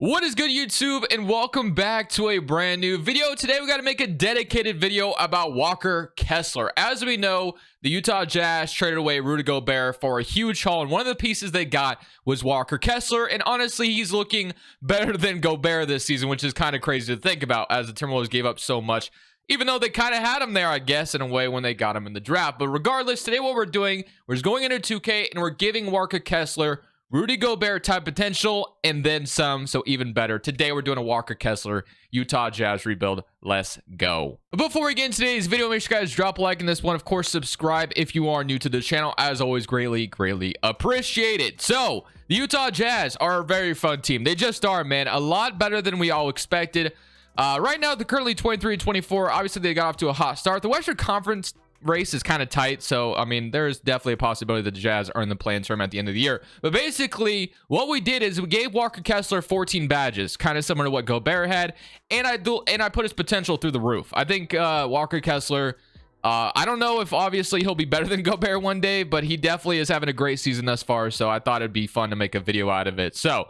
What is good, YouTube, and welcome back to a brand new video. Today we got to make a dedicated video about Walker Kessler. As we know, the Utah Jazz traded away Rudy Gobert for a huge haul, and one of the pieces they got was Walker Kessler, and honestly, he's looking better than Gobert this season, which is kind of crazy to think about as the Timberwolves gave up so much, even though they kind of had him there, I guess, in a way when they got him in the draft. But regardless, today what we're doing, we're just going into 2K, and we're giving Walker Kessler Rudy Gobert type potential and then some, so even better. Today we're doing a Walker Kessler Utah Jazz rebuild. Let's go. But before we get into today's video, make sure you guys drop a like in this one. Of course, subscribe if you are new to the channel. As always, greatly appreciate it. So the Utah Jazz are a very fun team. They just are, man. A lot better than we all expected. Right now they're currently 23-24. Obviously they got off to a hot start. The Western Conference race is kind of tight, so I mean there's definitely a possibility that the Jazz are in the play-in tournament at the end of the year. But basically what we did is we gave Walker Kessler 14 badges, kind of similar to what Gobert had, and I put his potential through the roof. I think Walker Kessler, I don't know if obviously he'll be better than Gobert one day, but he definitely is having a great season thus far, so I thought it'd be fun to make a video out of it. So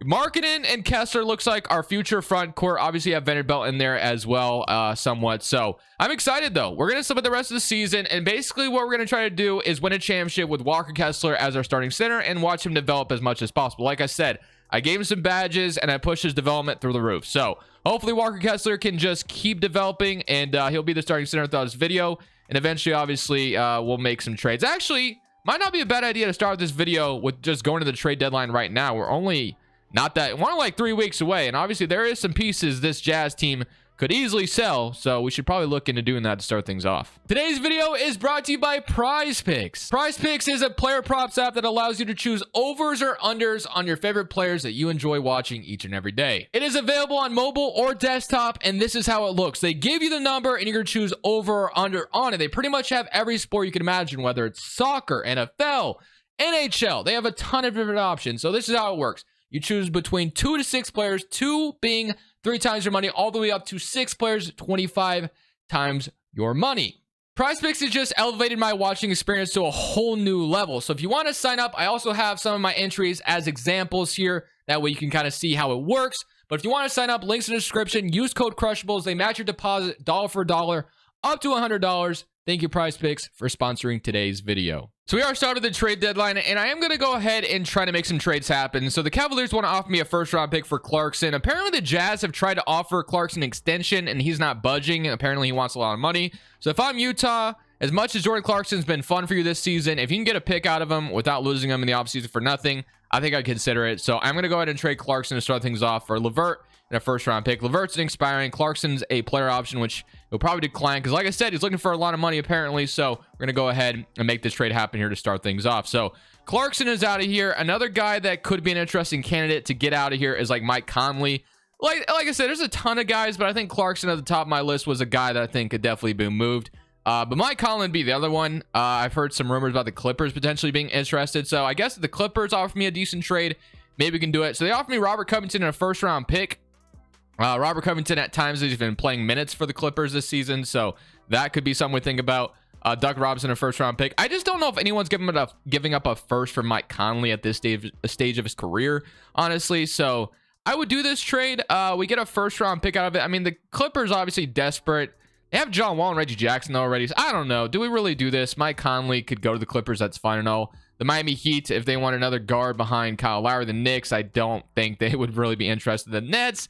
Markkanen and Kessler looks like our future front court. Obviously, you have Vanderbilt in there as well, somewhat. So I'm excited, though. We're going to split the rest of the season, and basically what we're going to try to do is win a championship with Walker Kessler as our starting center and watch him develop as much as possible. Like I said, I gave him some badges, and I pushed his development through the roof. So hopefully Walker Kessler can just keep developing, and he'll be the starting center throughout this video. And eventually, obviously, we'll make some trades. Actually, might not be a bad idea to start this video with just going to the trade deadline right now. We're only we're like 3 weeks away, and obviously there is some pieces this Jazz team could easily sell, so we should probably look into doing that to start things off. Today's video is brought to you by Prize Picks. Prize Picks is a player props app that allows you to choose overs or unders on your favorite players that you enjoy watching each and every day. It is available on mobile or desktop, and this is how it looks. They give you the number, and you're going to choose over or under on it. They pretty much have every sport you can imagine, whether it's soccer, NFL, NHL. They have a ton of different options, so this is how it works. You choose between 2 to 6 players, 2 being 3 times your money, all the way up to 6 players, 25 times your money. PrizePicks has just elevated my watching experience to a whole new level. So if you want to sign up, I also have some of my entries as examples here. That way you can kind of see how it works. But if you want to sign up, links in the description. Use code Crushables. They match your deposit dollar for dollar up to $100. Thank you, PrizePicks, for sponsoring today's video. So we are started the trade deadline, and I am going to go ahead and try to make some trades happen. So the Cavaliers want to offer me a first-round pick for Clarkson. Apparently, the Jazz have tried to offer Clarkson an extension, and he's not budging. Apparently, he wants a lot of money. So if I'm Utah, as much as Jordan Clarkson's been fun for you this season, if you can get a pick out of him without losing him in the offseason for nothing, I think I'd consider it. So I'm going to go ahead and trade Clarkson to start things off for LeVert and a first-round pick. LeVert's an expiring. Clarkson's a player option, which he'll probably decline because, like I said, he's looking for a lot of money apparently. So we're going to go ahead and make this trade happen here to start things off. So Clarkson is out of here. Another guy that could be an interesting candidate to get out of here is like Mike Conley. Like I said, there's a ton of guys, but I think Clarkson at the top of my list was a guy that I think could definitely be moved. But Mike Conley would be the other one. I've heard some rumors about the Clippers potentially being interested. So I guess if the Clippers offer me a decent trade, maybe we can do it. So they offered me Robert Covington and a first-round pick. Robert Covington at times has been playing minutes for the Clippers this season, so that could be something we think about. Doug Robinson, a first-round pick. I just don't know if anyone's giving up a first for Mike Conley at this stage of his career, honestly. So I would do this trade. We get a first-round pick out of it. I mean, the Clippers obviously desperate. They have John Wall and Reggie Jackson already. So I don't know. Do we really do this? Mike Conley could go to the Clippers. That's fine and all. The Miami Heat, if they want another guard behind Kyle Lowry, the Knicks, I don't think they would really be interested. The Nets,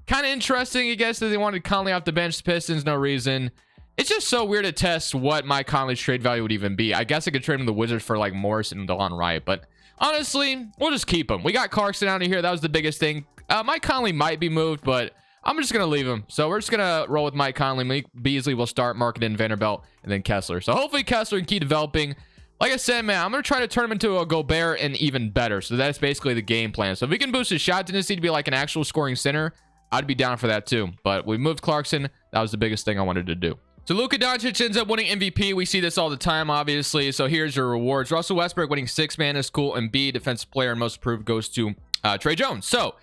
kind of interesting, I guess, that they wanted Conley off the bench. The Pistons, no reason. It's just so weird to test what Mike Conley's trade value would even be. I guess I could trade him to the Wizards for like Morrison and DeLon Wright, but honestly, we'll just keep him. We got Clarkson out of here. That was the biggest thing. Mike Conley might be moved, but I'm just going to leave him. So we're just going to roll with Mike Conley. Malik Beasley will start, Markkanen, Vanderbilt, and then Kessler. So hopefully Kessler can keep developing. Like I said, man, I'm going to try to turn him into a Gobert and even better. So that's basically the game plan. So if we can boost his shot tendency to be like an actual scoring center, I'd be down for that too. But we moved Clarkson. That was the biggest thing I wanted to do. So Luka Doncic ends up winning MVP. We see this all the time, obviously. So here's your rewards. Russell Westbrook winning 6 man is cool. And B, defensive player and most improved goes to Trey Jones. So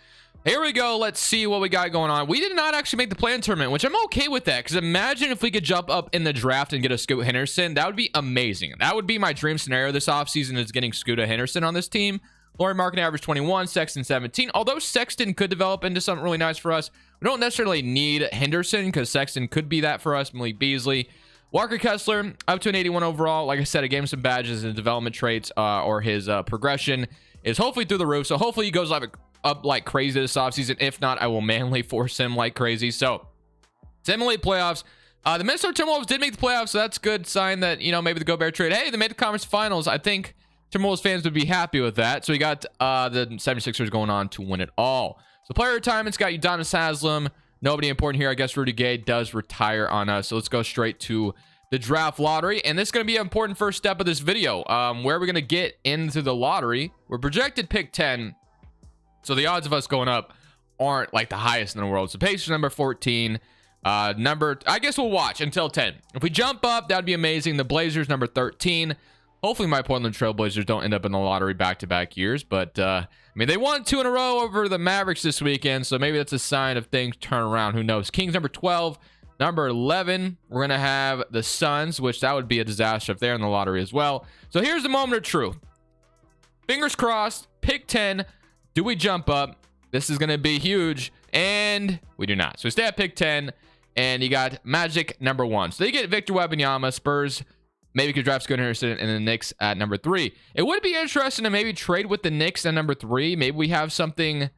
here we go. Let's see what we got going on. We did not actually make the play-in tournament, which I'm okay with that. Because imagine if we could jump up in the draft and get a Scoot Henderson. That would be amazing. That would be my dream scenario this offseason, is getting Scoot Henderson on this team. Lauri Markkanen average 21, Sexton 17. Although Sexton could develop into something really nice for us, we don't necessarily need Henderson because Sexton could be that for us. Malik Beasley. Walker Kessler up to an 81 overall. Like I said, I gave him some badges and development traits, or his progression is hopefully through the roof. So hopefully he goes up like crazy this offseason. If not, I will manually force him like crazy. So simulate playoffs. The Minnesota Timberwolves did make the playoffs, so that's a good sign that, you know, maybe the Gobert trade, hey, they made the conference finals. I think Timberwolves fans would be happy with that. So we got the 76ers going on to win it all. So player retirements got Udonis Haslem. Nobody important here. I guess Rudy Gay does retire on us. So let's go straight to the draft lottery. And this is going to be an important first step of this video. Where are we going to get into the lottery? We're projected pick 10. So the odds of us going up aren't like the highest in the world. So Pacers number 14. I guess we'll watch until 10. If we jump up, that'd be amazing. The Blazers number 13. Hopefully my Portland Trail Blazers don't end up in the lottery back-to-back years, but I mean, they won 2 in a row over the Mavericks this weekend, so maybe that's a sign of things turn around. Who knows? Kings number 12. Number 11, we're gonna have the Suns, which that would be a disaster if they're in the lottery as well. So here's the moment of truth. Fingers crossed, pick 10. Do we jump up? This is gonna be huge, and we do not. So we stay at pick 10. And you got Magic number 1. So they get Victor Wembanyama. Spurs maybe could draft Scoot Henderson, and the Knicks at number 3. It would be interesting to maybe trade with the Knicks at number 3. Maybe we have something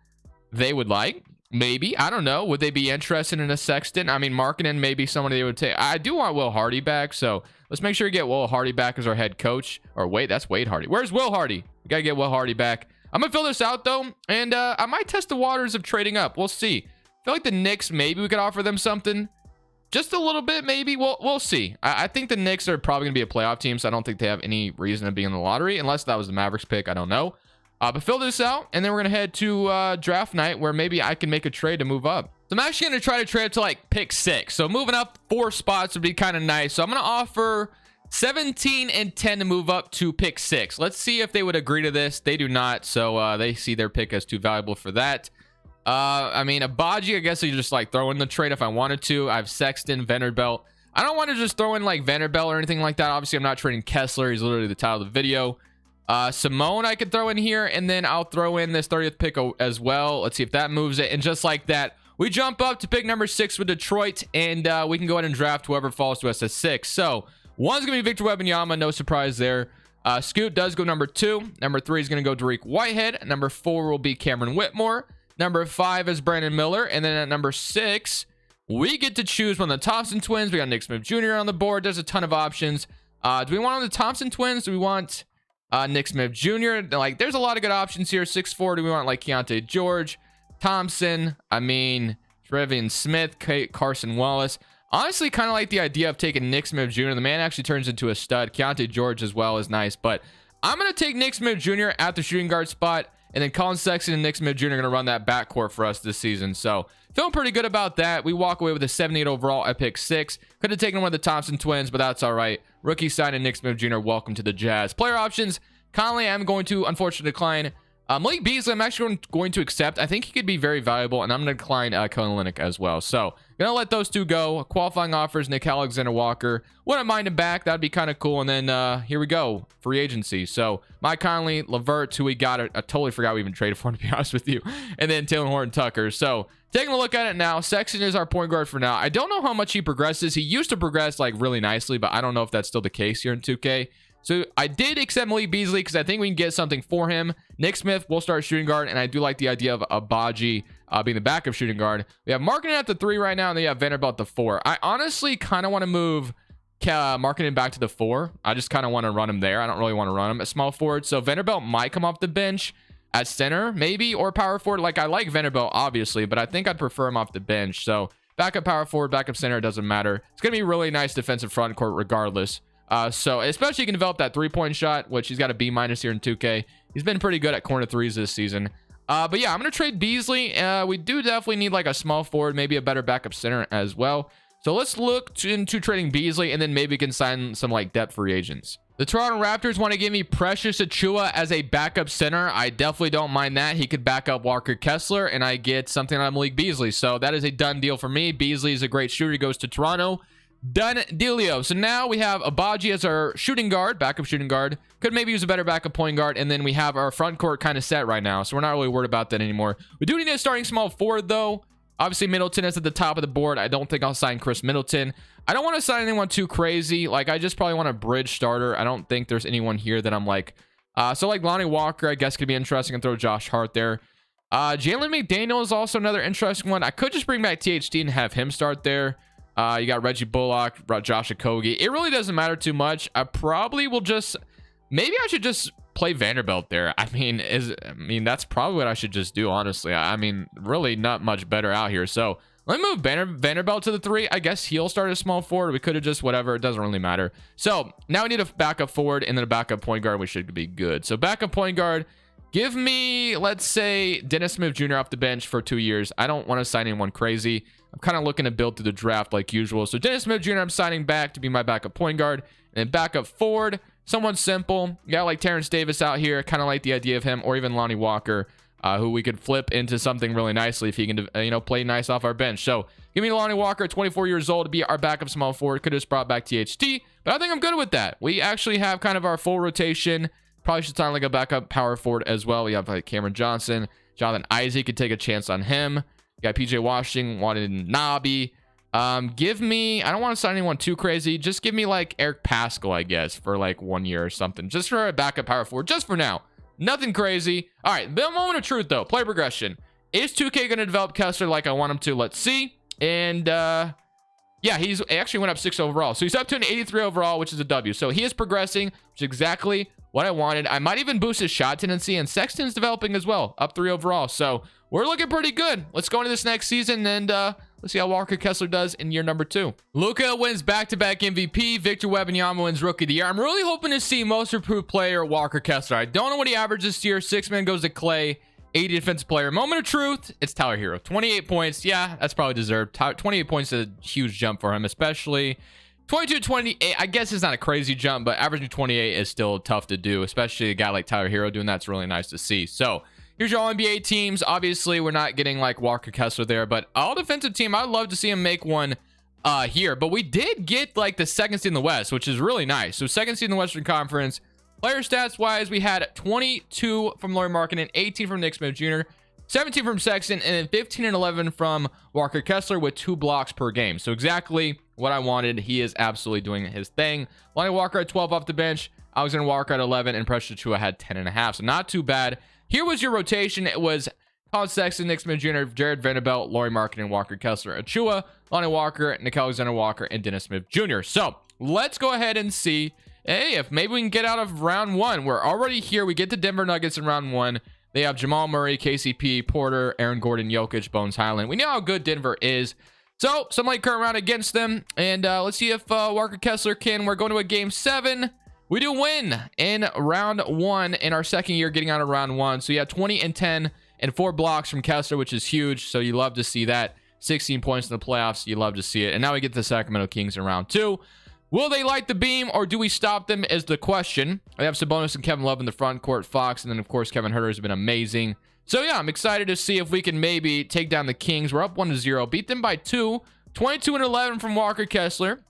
they would like. Maybe. I don't know. Would they be interested in a Sexton? I mean, Markkanen may be somebody they would take. I do want Will Hardy back, so let's make sure we get Will Hardy back as our head coach. Or wait, that's Wade Hardy. Where's Will Hardy? We got to get Will Hardy back. I'm going to fill this out, though, and I might test the waters of trading up. We'll see. I feel like the Knicks, maybe we could offer them something. Just a little bit, maybe. We'll see. I think the Knicks are probably going to be a playoff team, so I don't think they have any reason to be in the lottery, unless that was the Mavericks pick. I don't know. But fill this out, and then we're going to head to draft night, where maybe I can make a trade to move up. So I'm actually going to try to trade up to, like, pick 6. So moving up 4 spots would be kind of nice. So I'm going to offer 17 and 10 to move up to pick 6. Let's see if they would agree to this. They do not, so they see their pick as too valuable for that. I mean, Abaji, I guess you just like throw in the trade if I wanted to. I have Sexton, Vanderbilt. I don't want to just throw in like Vanderbilt or anything like that. Obviously, I'm not trading Kessler. He's literally the title of the video. Simone, I could throw in here, and then I'll throw in this 30th pick as well. Let's see if that moves it. And just like that, we jump up to pick number 6 with Detroit, and we can go ahead and draft whoever falls to us at 6. So one's going to be Victor Wembanyama. No surprise there. Scoot does go number 2. Number 3 is going to go Dariq Whitehead. Number 4 will be Cameron Whitmore. Number 5 is Brandon Miller. And then at number 6, we get to choose one of the Thompson twins. We got Nick Smith Jr. on the board. There's a ton of options. Do we want one of the Thompson twins? Do we want Nick Smith Jr.? Like, there's a lot of good options here. 6'4". Do we want like Keontae George, Thompson? I mean, Trevian Smith, Carson Wallace. Honestly, kind of like the idea of taking Nick Smith Jr. The man actually turns into a stud. Keontae George as well is nice. But I'm going to take Nick Smith Jr. at the shooting guard spot. And then Colin Sexton and Nick Smith Jr. are going to run that backcourt for us this season. So feeling pretty good about that. We walk away with a 78 overall at pick 6. Could have taken one of the Thompson twins, but that's all right. Rookie signing Nick Smith Jr. Welcome to the Jazz. Player options. Conley, I'm going to unfortunately decline. Malik Beasley, I'm actually going to accept. I think he could be very valuable, and I'm going to decline Cohen Linnick as well. So going to let those two go. Qualifying offers, Nick Alexander Walker. Wouldn't mind him back. That'd be kind of cool. And then here we go. Free agency. So Mike Conley, Levert, who we got. I totally forgot we even traded for him, to be honest with you. And then Taylor Horton Tucker. So taking a look at it now, Sexton is our point guard for now. I don't know how much he progresses. He used to progress like really nicely, but I don't know if that's still the case here in 2K. So I did accept Malik Beasley because I think we can get something for him. Nick Smith will start shooting guard, and I do like the idea of Abaji being the backup shooting guard. We have Markkanen at the 3 right now, and then you have Vanderbilt at the 4. I honestly kind of want to move Markkanen back to the 4. I just kind of want to run him there. I don't really want to run him at small forward. So Vanderbilt might come off the bench at center, maybe, or power forward. Like, I like Vanderbilt, obviously, but I think I'd prefer him off the bench. So backup power forward, backup center, it doesn't matter. It's going to be a really nice defensive front court regardless. So especially he can develop that 3-point shot, which he's got a B- here in 2K. He's been pretty good at corner threes this season. But yeah, I'm going to trade Beasley. We do definitely need like a small forward, maybe a better backup center as well. So let's look into trading Beasley, and then maybe we can sign some like depth free agents. The Toronto Raptors want to give me Precious Achiuwa as a backup center. I definitely don't mind that. He could back up Walker Kessler, and I get something on Malik Beasley. So that is a done deal for me. Beasley is a great shooter. He goes to Toronto. Done dealio. So now we have Abaji as our shooting guard, backup shooting guard. Could maybe use a better backup point guard. And then we have our front court kind of set right now. So we're not really worried about that anymore. We do need a starting small forward, though. Obviously, Middleton is at the top of the board. I don't think I'll sign Chris Middleton. I don't want to sign anyone too crazy. Like, I just probably want a bridge starter. I don't think there's anyone here that I'm like... so, like, Lonnie Walker, I guess, could be interesting. And throw Josh Hart there. Jalen McDaniel is also another interesting one. I could just bring back THT and have him start there. You got Reggie Bullock, Josh Okogie. It really doesn't matter too much. I probably will just... Maybe I should just play Vanderbilt there. I mean, that's probably what I should just do, honestly. I mean, really not much better out here. So let me move Vanderbilt to the 3. I guess he'll start a small forward. We could have just whatever. It doesn't really matter. So now we need a backup forward and then a backup point guard. We should be good. So backup point guard, give me, let's say, Dennis Smith Jr. off the bench for 2 years. I don't want to sign anyone crazy. I'm kind of looking to build through the draft like usual. So Dennis Smith Jr. I'm signing back to be my backup point guard. And then backup forward, someone simple. Yeah, like Terrence Davis out here. Kind of like the idea of him, or even Lonnie Walker, who we could flip into something really nicely if he can, play nice off our bench. So give me Lonnie Walker, 24 years old, to be our backup small forward. Could have just brought back THT, but I think I'm good with that. We actually have kind of our full rotation. Probably should sign like a backup power forward as well. We have like Cameron Johnson, Jonathan Isaac, could take a chance on him. You got PJ Washington, wanted Nabi. Give me, I don't want to sign anyone too crazy. Just give me like Eric Paschal, I guess, for like 1 year or something. Just for a backup power forward, just for now. Nothing crazy. All right, the moment of truth though. Play progression. Is 2K going to develop Kessler like I want him to? Let's see. And yeah, he actually went up 6 overall. So he's up to an 83 overall, which is a W. So he is progressing, which is exactly what I wanted. I might even boost his shot tendency, and Sexton's developing as well, up 3 overall. So we're looking pretty good. Let's go into this next season and let's see how Walker Kessler does in year number 2. Luka wins back-to-back MVP. Victor Wembanyama wins Rookie of the Year. I'm really hoping to see most improved player Walker Kessler. I don't know what he averaged this year. 6-man goes to Clay. 80 defensive player. Moment of truth. It's Tyler Hero. 28 points. Yeah, that's probably deserved. 28 points is a huge jump for him, especially 22-28. I guess it's not a crazy jump, but averaging 28 is still tough to do, especially a guy like Tyler Hero doing that's really nice to see. So here's your all NBA teams. Obviously, we're not getting like Walker Kessler there, but all defensive team, I'd love to see him make one here. But we did get like the second seed in the West, which is really nice. So second seed in the Western Conference. Player stats wise, we had 22 from Lauri Markkanen, 18 from Nick Smith Jr., 17 from Sexton, and then 15 and 11 from Walker Kessler with 2 blocks per game. So exactly what I wanted. He is absolutely doing his thing. Lonnie Walker at 12 off the bench. Alexander Walker at 11, and Precious Achiuwa had 10.5. So not too bad. Here was your rotation. It was Colin Sexton, Nick Smith Jr., Jared Vanderbilt, Lauri Markkanen, Walker Kessler, Achiuwa, Lonnie Walker, Nick Alexander Walker, and Dennis Smith Jr. So let's go ahead and see, hey, if maybe we can get out of round 1. We're already here. We get the Denver Nuggets in round 1. They have Jamal Murray, KCP, Porter, Aaron Gordon, Jokic, Bones Highland. We know how good Denver is. So some like current round against them. And let's see if Walker Kessler can. We're going to a game 7. We do win in round 1 in our second year getting out of round 1. So yeah, 20 and 10 and 4 blocks from Kessler, which is huge. So you love to see that. 16 points in the playoffs. You love to see it. And now we get the Sacramento Kings in round 2. Will they light the beam, or do we stop them is the question. I have Sabonis and Kevin Love in the front court, Fox, and then, of course, Kevin Huerter has been amazing. So, yeah, I'm excited to see if we can maybe take down the Kings. We're up 1-0. Beat them by 2. 22 and 11 from Walker Kessler.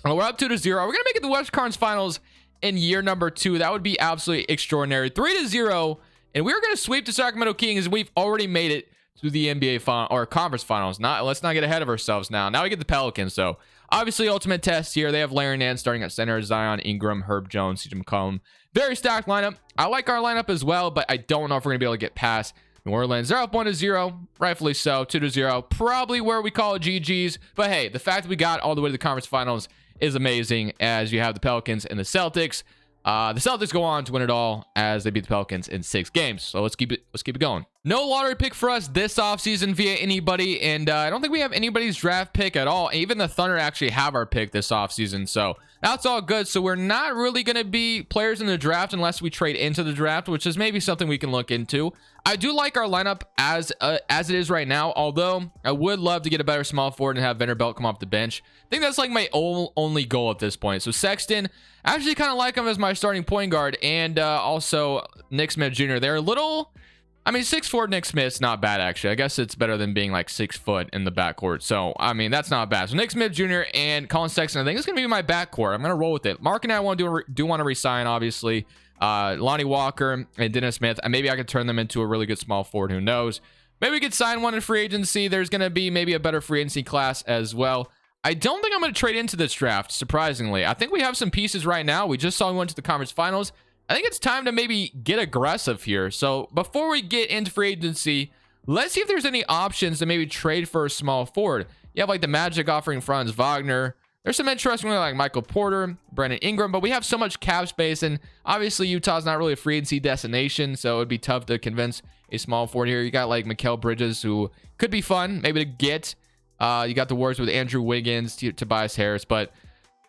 Well, we're up 2-0. We're going to make it the West Conference Finals in year number 2. That would be absolutely extraordinary. 3-0, and we're going to sweep the Sacramento Kings, and we've already made it to the NBA or conference finals. Let's not get ahead of ourselves now. Now we get the Pelicans, so obviously ultimate test here. They have Larry Nance starting at center, Zion, Ingram, Herb Jones, CJ McCollum. Very stacked lineup. I like our lineup as well, but I don't know if we're gonna be able to get past New Orleans. They're up 1-0, rightfully so. 2-0, probably where we call it GG's. But hey, the fact that we got all the way to the conference finals is amazing, as you have the Pelicans and the Celtics. The Celtics go on to win it all as they beat the Pelicans in 6 games. So let's keep it going. No lottery pick for us this offseason via anybody, and I don't think we have anybody's draft pick at all. Even the Thunder actually have our pick this offseason, so that's all good. So we're not really going to be players in the draft unless we trade into the draft, which is maybe something we can look into. I do like our lineup as it is right now, although I would love to get a better small forward and have Vanderbilt come off the bench. I think that's like my only goal at this point. So Sexton, I actually kind of like him as my starting point guard, and also Nick Smith Jr. They're a little I mean, 6'4" Nick Smith's not bad, actually. I guess it's better than being like 6 foot in the backcourt. So, I mean, that's not bad. So, Nick Smith Jr. and Colin Sexton, I think it's going to be my backcourt. I'm going to roll with it. Mark and I want to resign, obviously. Lonnie Walker and Dennis Smith. And maybe I could turn them into a really good small forward. Who knows? Maybe we could sign one in free agency. There's going to be maybe a better free agency class as well. I don't think I'm going to trade into this draft, surprisingly. I think we have some pieces right now. We just saw we went to the conference finals. I think it's time to maybe get aggressive here. So before we get into free agency, let's see if there's any options to maybe trade for a small forward. You have like the Magic offering Franz Wagner. There's some interesting ones like Michael Porter, Brandon Ingram, but we have so much cap space, and obviously Utah's not really a free agency destination, so it'd be tough to convince a small forward here. You got like Mikal Bridges, who could be fun maybe to get. You got the Warriors with Andrew Wiggins, Tobias Harris, but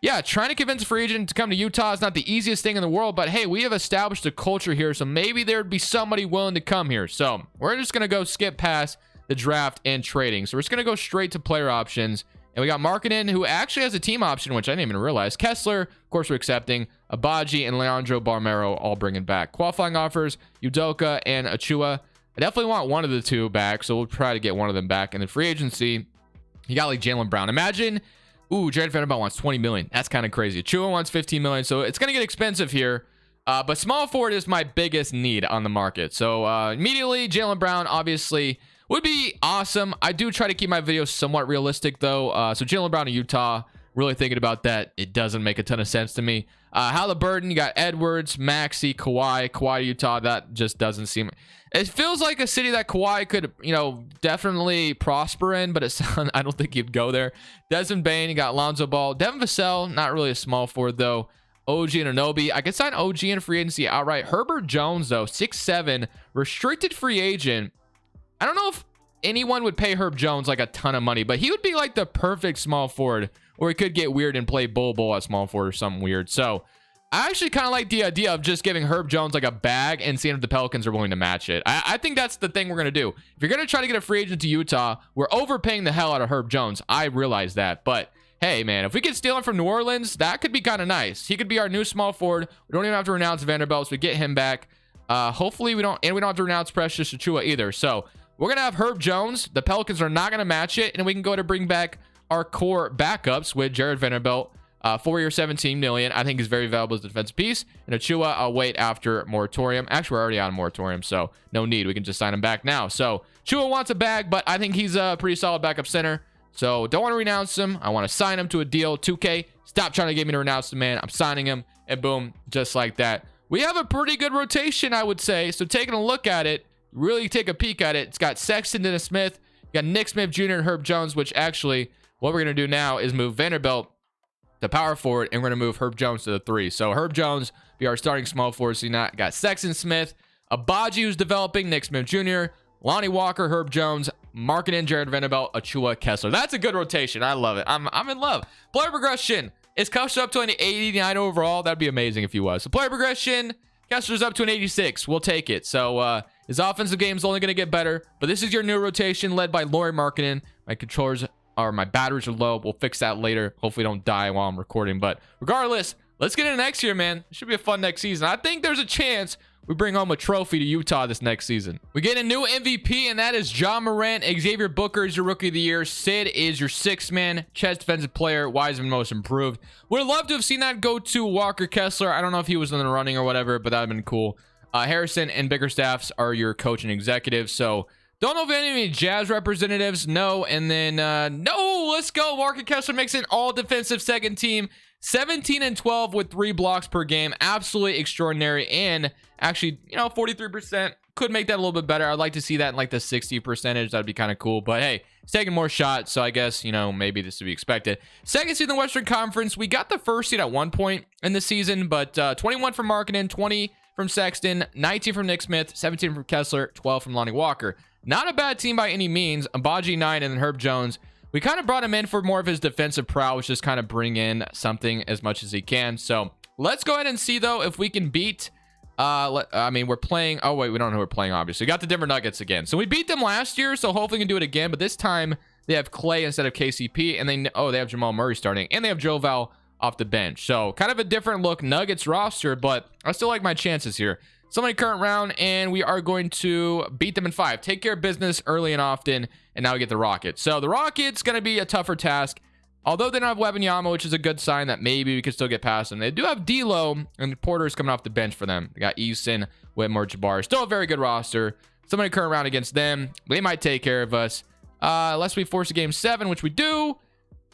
yeah, trying to convince a free agent to come to Utah is not the easiest thing in the world, but hey, we have established a culture here, so maybe there'd be somebody willing to come here. So we're just going to go skip past the draft and trading. So we're just going to go straight to player options. And we got Markkanen, who actually has a team option, which I didn't even realize. Kessler, of course, we're accepting. Abaji and Leandro Barmero all bringing back. Qualifying offers, Udoka and Achua. I definitely want one of the two back, so we'll try to get one of them back. And then free agency, you got like Jaylen Brown. Imagine... Ooh, Jared Vanderbilt wants 20 million. That's kind of crazy. Achua wants 15 million, so it's going to get expensive here. But small forward is my biggest need on the market. So immediately, Jaylen Brown obviously would be awesome. I do try to keep my videos somewhat realistic, though. So Jaylen Brown in Utah, really thinking about that. It doesn't make a ton of sense to me. Halliburton, you got Edwards, Maxey, Kawhi, Utah. That just doesn't seem... It feels like a city that Kawhi could, definitely prosper in, but I don't think he'd go there. Desmond Bane, you got Lonzo Ball. Devin Vassell, not really a small forward, though. OG and Anunoby. I could sign OG in free agency outright. Herbert Jones, though, 6'7", restricted free agent. I don't know if anyone would pay Herb Jones like a ton of money, but he would be like the perfect small forward, or he could get weird and play bull at small forward or something weird. So I actually kind of like the idea of just giving Herb Jones like a bag and seeing if the Pelicans are willing to match it. I think that's the thing we're going to do. If you're going to try to get a free agent to Utah, we're overpaying the hell out of Herb Jones. I realize that. But hey, man, if we could steal him from New Orleans, that could be kind of nice. He could be our new small forward. We don't even have to renounce Vanderbilt, so we get him back. Hopefully we don't have to renounce Precious Achiuwa either. So we're going to have Herb Jones. The Pelicans are not going to match it. And we can go to bring back our core backups with Jared Vanderbilt. 4-year, $17 million. I think is very valuable as a defensive piece. And Achiuwa, I'll wait after moratorium. Actually, we're already on moratorium, so no need. We can just sign him back now. So Achiuwa wants a bag, but I think he's a pretty solid backup center. So don't want to renounce him. I want to sign him to a deal. 2K, stop trying to get me to renounce the man. I'm signing him, and boom, just like that. We have a pretty good rotation, I would say. So taking a look at it, really take a peek at it. It's got Sexton, Dennis Smith. You got Nick Smith Jr. and Herb Jones, which actually what we're going to do now is move Vanderbilt the power forward, and we're going to move Herb Jones to the 3. So Herb Jones be our starting small forward. So you got Sexton Smith, Abaji, who's developing, Nick Smith Jr., Lonnie Walker, Herb Jones, Markkanen, Jared Vanderbilt, Achua, Kessler. That's a good rotation. I love it. I'm in love. Player progression. Is Kessler up to an 89 overall? That'd be amazing if he was. So player progression, Kessler's up to an 86. We'll take it. So his offensive game is only going to get better. But this is your new rotation led by Lauri Markkanen. My controllers or my batteries are low. We'll fix that later. Hopefully don't die while I'm recording. But regardless, let's get into next year, man. It should be a fun next season. I think there's a chance we bring home a trophy to Utah this next season. We get a new MVP, and that is Ja Morant. Xavier Booker is your Rookie of the Year. Sid is your sixth man. Chet's Defensive Player. Wiseman Most Improved. Would have loved to have seen that go to Walker Kessler. I don't know if he was in the running or whatever, but that would have been cool. Harrison and Bickerstaffs are your coach and executive. So don't know if any Jazz representatives. No. And then, no, let's go. Walker Kessler makes an all defensive second team. 17 and 12 with 3 blocks per game. Absolutely extraordinary. And actually, 43%. Could make that a little bit better. I'd like to see that in like the 60%. That'd be kind of cool. But hey, he's taking more shots. So I guess, maybe this would be expected. Second seed in the Western Conference. We got the first seed at one point in the season. But 21 from Markkanen, 20 from Sexton, 19 from Nick Smith, 17 from Kessler, 12 from Lonnie Walker. Not a bad team by any means. Abaji 9 and then Herb Jones. We kind of brought him in for more of his defensive prowess, just kind of bring in something as much as he can. So let's go ahead and see, though, if we can beat... we're playing... Oh, wait, we don't know who we're playing, obviously. We got the Denver Nuggets again. So we beat them last year, so hopefully we can do it again. But this time, they have Clay instead of KCP. And they have Jamal Murray starting. And they have Joe Val off the bench. So kind of a different look Nuggets roster, but I still like my chances here. somebody current round, and we are going to beat them in 5. Take care of business early and often, and now we get the Rockets. So the Rockets going to be a tougher task. Although they don't have Wembanyama, which is a good sign that maybe we could still get past them. They do have D'Lo, and Porter's coming off the bench for them. They got Eason, Whitmore, Jabbar. Still a very good roster. Somebody current round against them. They might take care of us. Unless we force a game 7, which we do.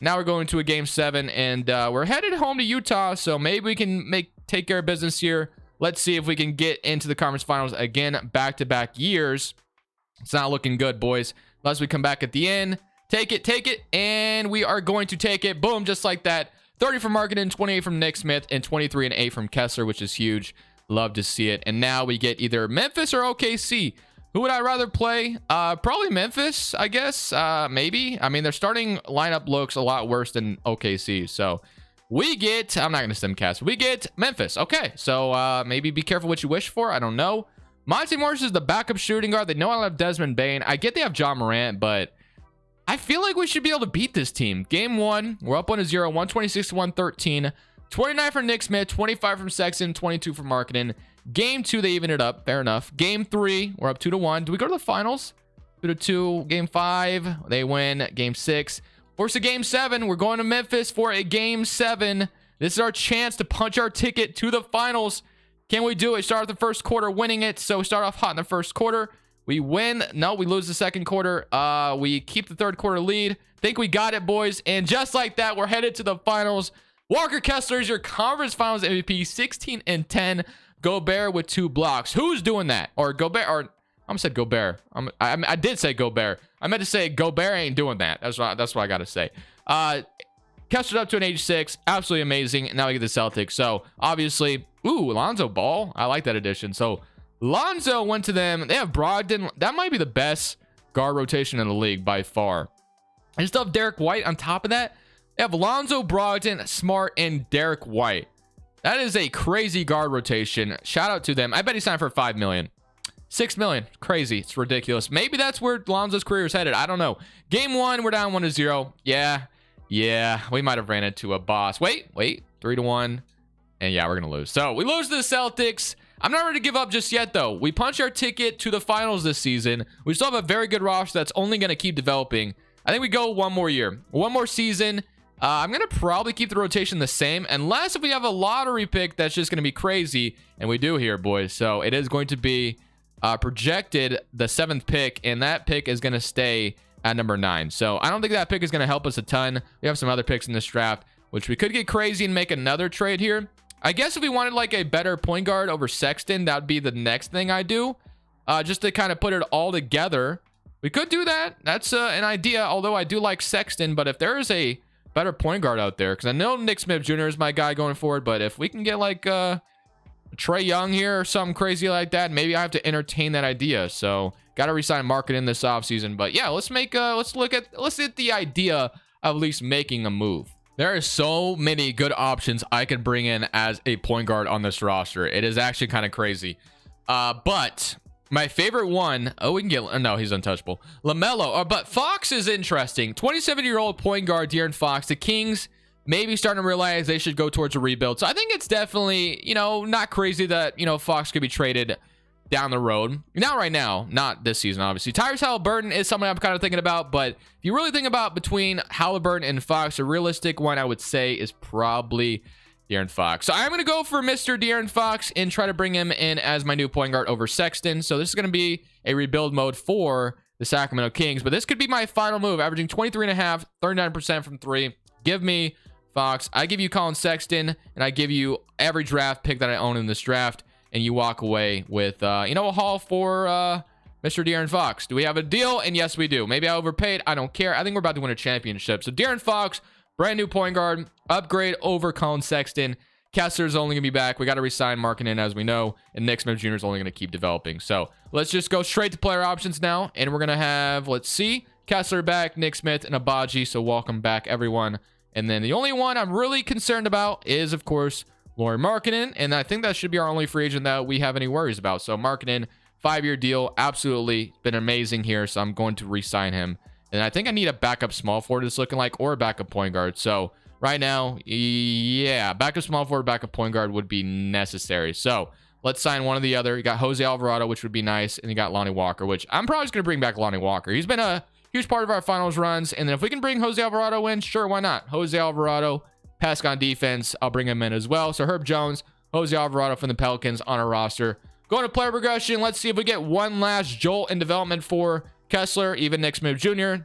Now we're going to a game 7, and we're headed home to Utah, so maybe we can take care of business here. Let's see if we can get into the conference finals again, back-to-back years. It's not looking good, boys. Unless we come back at the end. Take it, and we are going to take it. Boom, just like that. 30 from Marketing, 28 from Nick Smith, and 23 and 8 from Kessler, which is huge. Love to see it. And now we get either Memphis or OKC. Who would I rather play? Probably Memphis, I guess. Maybe. I mean, their starting lineup looks a lot worse than OKC. So we get, I'm not going to simcast. We get Memphis. Okay. So maybe be careful what you wish for. I don't know. Monty Morris is the backup shooting guard. They know I have Desmond Bane. I get they have John Morant, but I feel like we should be able to beat this team. Game 1, we're up 1-0, 126 to 113. 29 from Nick Smith, 25 from Sexton, 22 from Marketing. Game 2, they even it up. Fair enough. Game 3, we're up 2-1. Do we go to the finals? 2-2. Game 5, they win. Game 6. Force a game 7. We're going to Memphis for a game 7. This is our chance to punch our ticket to the finals. Can we do it? Start off the first quarter winning it. So we start off hot in the first quarter. We win. No, we lose the second quarter. We keep the third quarter lead. Think we got it, boys. And just like that, we're headed to the finals. Walker Kessler is your conference finals MVP, 16 and 10. Gobert with 2 blocks. Who's doing that? Or Gobert, or I said Gobert. I did say Gobert. I meant to say Gobert ain't doing that. That's what I got to say. Kessler's up to an 86. Absolutely amazing. And now we get the Celtics. So obviously, ooh, Lonzo Ball. I like that addition. So Lonzo went to them. They have Brogdon. That might be the best guard rotation in the league by far. And still have Derek White on top of that. They have Lonzo, Brogdon, Smart, and Derek White. That is a crazy guard rotation. Shout out to them. I bet he signed for $5 million. $6 million. Crazy. It's ridiculous. Maybe that's where Lonzo's career is headed. I don't know. Game 1, we're down 1-0. Yeah. We might have ran into a boss. Wait. 3-1. And yeah, we're going to lose. So we lose to the Celtics. I'm not ready to give up just yet, though. We punched our ticket to the finals this season. We still have a very good roster that's only going to keep developing. I think we go one more year. One more season. I'm going to probably keep the rotation the same, unless if we have a lottery pick that's just going to be crazy, and we do here, boys. So it is going to be projected the 7th pick, and that pick is going to stay at number 9. So I don't think that pick is going to help us a ton. We have some other picks in this draft, which we could get crazy and make another trade here. I guess if we wanted like a better point guard over Sexton, that would be the next thing I do, just to kind of put it all together. We could do that. That's an idea, although I do like Sexton, but if there is a better point guard out there, because I know Nick Smith Jr. is my guy going forward, but if we can get like Trae Young here or something crazy like that, maybe I have to entertain that idea. So got to resign Marketing this offseason. But yeah, let's look at the idea of at least making a move. There are so many good options I could bring in as a point guard on this roster. It is actually kind of crazy. But my favorite one, we can get, no, he's untouchable. LaMelo, but Fox is interesting. 27-year-old point guard De'Aaron Fox. The Kings maybe starting to realize they should go towards a rebuild. So I think it's definitely, not crazy that, Fox could be traded down the road. Not right now, not this season, obviously. Tyrese Halliburton is something I'm kind of thinking about, but if you really think about between Halliburton and Fox, a realistic one I would say is probably De'Aaron Fox. So I'm going to go for Mr. De'Aaron Fox and try to bring him in as my new point guard over Sexton. So this is going to be a rebuild mode for the Sacramento Kings, but this could be my final move, averaging 23.5, 39% from 3. Give me Fox. I give you Colin Sexton, and I give you every draft pick that I own in this draft, and you walk away with, a haul for Mr. De'Aaron Fox. Do we have a deal? And yes, we do. Maybe I overpaid. I don't care. I think we're about to win a championship. So De'Aaron Fox, brand new point guard, upgrade over Colin Sexton. Kessler's only going to be back. We got to resign Markkanen, as we know, and Nick Smith Jr. is only going to keep developing. So let's just go straight to player options now, and we're going to have, let's see, Kessler back, Nick Smith, and Abaji. So welcome back, everyone. And then the only one I'm really concerned about is, of course, Lauri Markkanen, and I think that should be our only free agent that we have any worries about. So Markkanen, 5-year deal, absolutely been amazing here, so I'm going to re-sign him. And I think I need a backup small forward, it's looking like, or a backup point guard. So right now, yeah, backup small forward, backup point guard would be necessary. So Let's sign one or the other. You got Jose Alvarado, which would be nice, and you got Lonnie Walker, which I'm probably just going to bring back Lonnie Walker. He's been a huge part of our finals runs, and then if we can bring Jose Alvarado in, sure, why not? Jose Alvarado, Pask on defense, I'll bring him in as well. So Herb Jones, Jose Alvarado from the Pelicans on our roster. Going to player progression, let's see if we get one last jolt in development for Kessler, even Nick Smith Jr.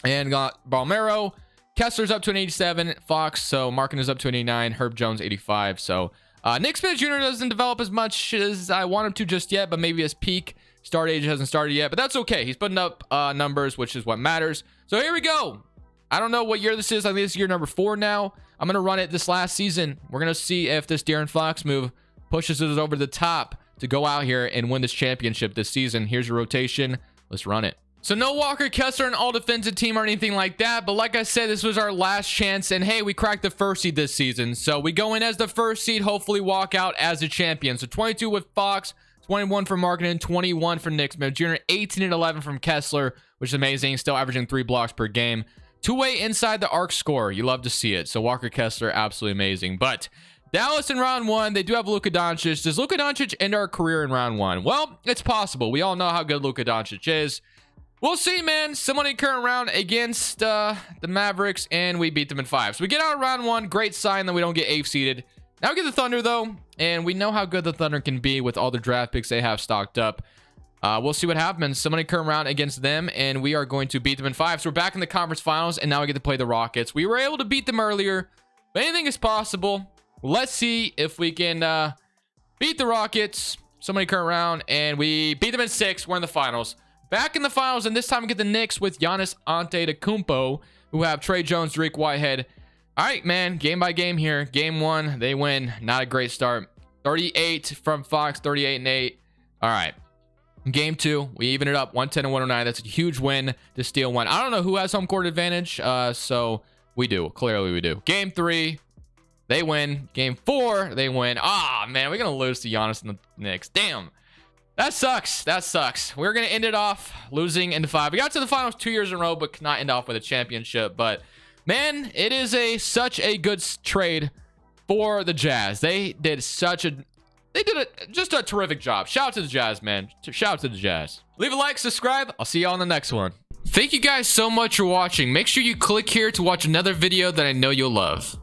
And got Balmero. Kessler's up to an 87, Fox, so Markin is up to an 89, Herb Jones 85. So Nick Smith Jr. doesn't develop as much as I want him to just yet, but maybe his peak start age hasn't started yet, but that's okay. He's putting up numbers, which is what matters. So here we go. I don't know what year this is. I think this is year number 4 now. I'm going to run it this last season. We're going to see if this De'Aaron Fox move pushes us over the top to go out here and win this championship this season. Here's your rotation. Let's run it. So no Walker Kessler and all defensive team or anything like that. But like I said, this was our last chance. And hey, we cracked the first seed this season. So we go in as the first seed, hopefully walk out as a champion. So 22 with Fox, 21 for Markin, 21 for Nick Smith Jr., 18 and 11 from Kessler, which is amazing. Still averaging 3 blocks per game. Two-way inside the arc score. You love to see it. So Walker Kessler, absolutely amazing. But Dallas in round 1, they do have Luka Doncic. Does Luka Doncic end our career in round 1? Well, it's possible. We all know how good Luka Doncic is. We'll see, man. Someone in current round against the Mavericks, and we beat them in 5. So we get out of round 1. Great sign that we don't get 8th seeded. Now we get the Thunder, though, and we know how good the Thunder can be with all the draft picks they have stocked up. We'll see what happens. Someone in current round against them, and we are going to beat them in 5. So we're back in the conference finals, and now we get to play the Rockets. We were able to beat them earlier, but anything is possible. Let's see if we can beat the Rockets. Someone in current round, and we beat them in 6. We're in the finals. Back in the finals, and this time we get the Knicks with Giannis Antetokounmpo, who have Trey Jones, Dariq Whitehead. All right, man, game by game here. Game 1, they win. Not a great start. 38 from Fox, 38 and 8. All right. Game 2, we even it up, 110 and 109. That's a huge win to steal one. I don't know who has home court advantage, so we do. Clearly, we do. Game 3, they win. Game 4, they win. Ah, man, we're going to lose to Giannis and the Knicks. Damn. That sucks. That sucks. We're going to end it off losing in 5. We got to the finals 2 years in a row, but cannot end off with a championship. But, man, it is such a good trade for the Jazz. They did just a terrific job. Shout out to the Jazz, man. Shout out to the Jazz. Leave a like, subscribe. I'll see you all in the next one. Thank you guys so much for watching. Make sure you click here to watch another video that I know you'll love.